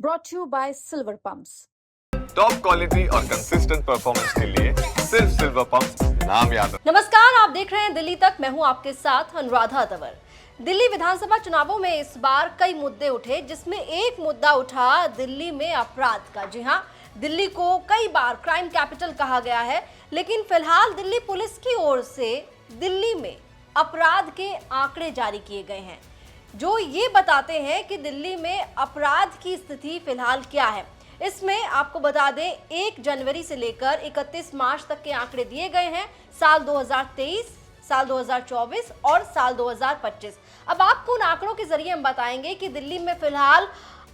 brought to you by Silver Pumps. Top quality और consistent performance के लिए सिर्फ सिल्वर पंप्स नाम याद रखो। नमस्कार, आप देख रहे हैं दिल्ली तक। मैं हूं आपके साथ अनुराधा तंवर। दिल्ली विधानसभा चुनावों में इस बार कई मुद्दे उठे, जिसमें एक मुद्दा उठा दिल्ली में अपराध का। जी हां, दिल्ली को कई बार क्राइम कैपिटल कहा गया है, लेकिन फिलहाल दिल्ली पुलिस की ओर से दिल्ली में अपराध के आंकड़े जारी किए गए हैं, जो ये बताते हैं कि दिल्ली में अपराध की स्थिति फिलहाल क्या है। इसमें आपको बता दें, 1 जनवरी से लेकर 31 मार्च तक के आंकड़े दिए गए हैं, साल 2023, साल 2024 और साल 2025। अब आपको उन आंकड़ों के जरिए हम बताएंगे कि दिल्ली में फिलहाल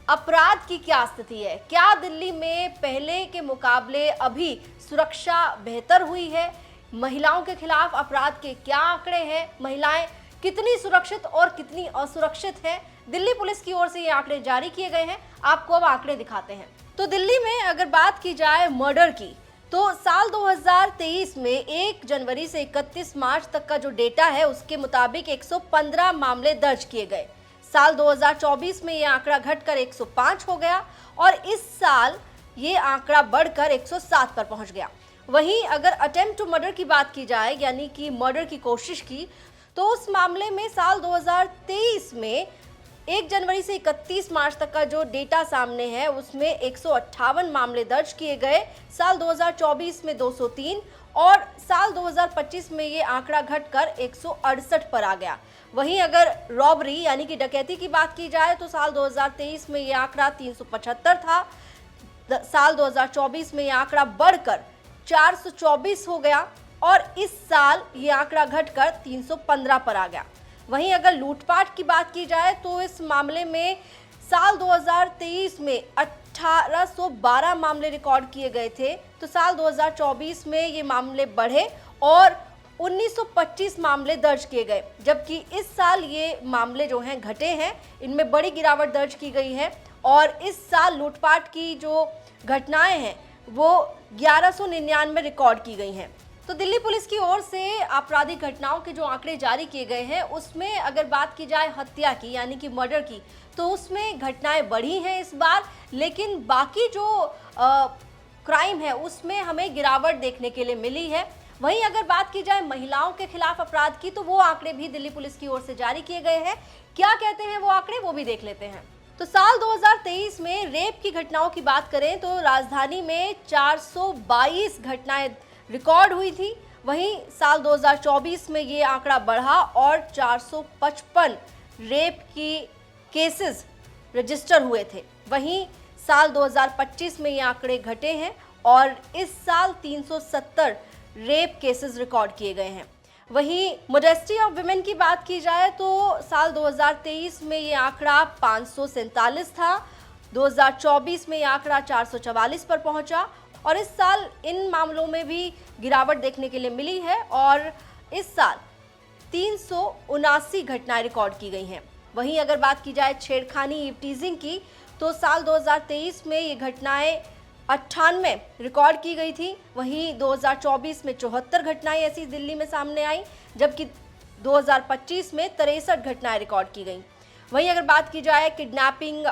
अपराध की क्या स्थिति है। क्या दिल्ली में पहले के मुकाबले अभी सुरक्षा बेहतर हुई है? महिलाओं के खिलाफ अपराध के क्या आंकड़े हैं? महिलाएं कितनी सुरक्षित और कितनी असुरक्षित हैं? दिल्ली पुलिस की ओर से ये आंकड़े जारी किए गए हैं। आपको अब आंकड़े दिखाते हैं। तो दिल्ली में अगर बात की जाए मर्डर की, तो साल 2023 में 1 जनवरी से 31 मार्च तक का जो डेटा है, उसके मुताबिक 115 मामले दर्ज किए गए। साल 2024 में ये आंकड़ा घटकर 105 हो गया और इस साल ये आंकड़ा बढ़कर 107 पर पहुंच गया। वहीं अगर अटेम्प्ट टू मर्डर की बात की जाए, यानी कि मर्डर की कोशिश की, तो उस मामले में साल 2023 में 1 जनवरी से 31 मार्च तक का जो डेटा सामने है, उसमें 158 मामले दर्ज किए गए। साल 2024 में 203 और साल 2025 में ये आंकड़ा घटकर 168 पर आ गया। वहीं अगर रॉबरी यानी कि डकैती की बात की जाए, तो साल 2023 में ये आंकड़ा 375 था। साल 2024 में ये आंकड़ा बढ़कर 424 हो गया और इस साल ये आंकड़ा घटकर 315 पर आ गया। वहीं अगर लूटपाट की बात की जाए, तो इस मामले में साल 2023 में 1812 मामले रिकॉर्ड किए गए थे, तो साल 2024 में ये मामले बढ़े और 1925 मामले दर्ज किए गए, जबकि इस साल ये मामले जो हैं घटे हैं। इनमें बड़ी गिरावट दर्ज की गई है और इस साल लूटपाट की जो घटनाएं हैं वो 1199 रिकॉर्ड की गई हैं। तो दिल्ली पुलिस की ओर से आपराधिक घटनाओं के जो आंकड़े जारी किए गए हैं, उसमें अगर बात की जाए हत्या की यानी कि मर्डर की, तो उसमें घटनाएं बढ़ी हैं इस बार, लेकिन बाकी जो क्राइम है उसमें हमें गिरावट देखने के लिए मिली है। वहीं अगर बात की जाए महिलाओं के खिलाफ अपराध की, तो वो आंकड़े भी दिल्ली पुलिस की ओर से जारी किए गए हैं। क्या कहते हैं वो आंकड़े, वो भी देख लेते हैं। तो साल 2023 में रेप की घटनाओं की बात करें, तो राजधानी में 422 घटनाएं रिकॉर्ड हुई थी। वहीं साल 2024 में ये आंकड़ा बढ़ा और 455 रेप की केसेस रजिस्टर हुए थे। वहीं साल 2025 में ये आंकड़े घटे हैं और इस साल 370 रेप केसेस रिकॉर्ड किए गए हैं। वहीं मोडेस्टी ऑफ विमेन की बात की जाए, तो साल 2023 में ये आंकड़ा 547 था, 2024 में ये आंकड़ा 444 पर पहुंचा और इस साल इन मामलों में भी गिरावट देखने के लिए मिली है और इस साल 379 घटनाएं रिकॉर्ड की गई हैं। वहीं अगर बात की जाए छेड़खानी टीजिंग की, तो साल 2023 में ये घटनाएं 98 रिकॉर्ड की गई थी। वहीं 2024 में 74 घटनाएं ऐसी दिल्ली में सामने आई, जबकि 2025 में 63 घटनाएं रिकॉर्ड की गई। वहीं अगर बात की जाए किडनैपिंग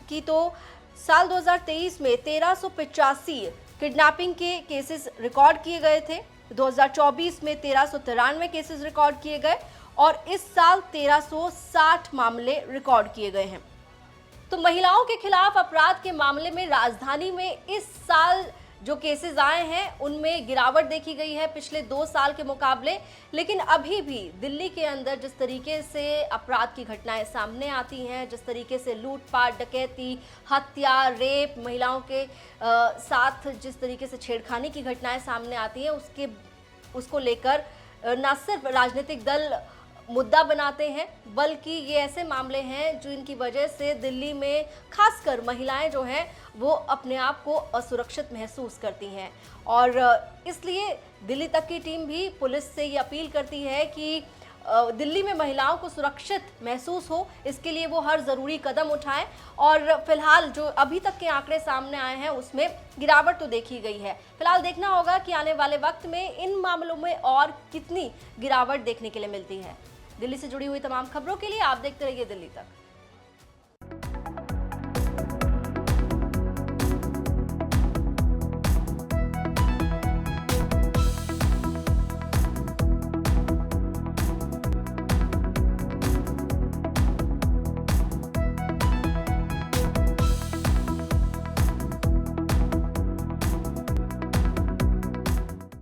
की, तो साल 2023 में 1385 किडनैपिंग के केसेस रिकॉर्ड किए गए थे, 2024 में 1393 केसेस रिकॉर्ड किए गए और इस साल 1360 मामले रिकॉर्ड किए गए हैं। तो महिलाओं के खिलाफ अपराध के मामले में राजधानी में इस साल जो केसेस आए हैं, उनमें गिरावट देखी गई है पिछले 2 साल के मुकाबले। लेकिन अभी भी दिल्ली के अंदर जिस तरीके से अपराध की घटनाएं सामने आती हैं, जिस तरीके से लूटपाट, डकैती, हत्या, रेप, महिलाओं के साथ जिस तरीके से छेड़खानी की घटनाएं सामने आती हैं, उसको लेकर न सिर्फ राजनीतिक दल मुद्दा बनाते हैं, बल्कि ये ऐसे मामले हैं जो इनकी वजह से दिल्ली में खासकर महिलाएं जो हैं वो अपने आप को असुरक्षित महसूस करती हैं। और इसलिए दिल्ली तक की टीम भी पुलिस से ये अपील करती है कि दिल्ली में महिलाओं को सुरक्षित महसूस हो, इसके लिए वो हर ज़रूरी कदम उठाएं। और फिलहाल जो अभी तक के आंकड़े सामने आए हैं, उसमें गिरावट तो देखी गई है। फिलहाल देखना होगा कि आने वाले वक्त में इन मामलों में और कितनी गिरावट देखने के लिए मिलती है। दिल्ली से जुड़ी हुई तमाम खबरों के लिए आप देखते रहिए दिल्ली तक।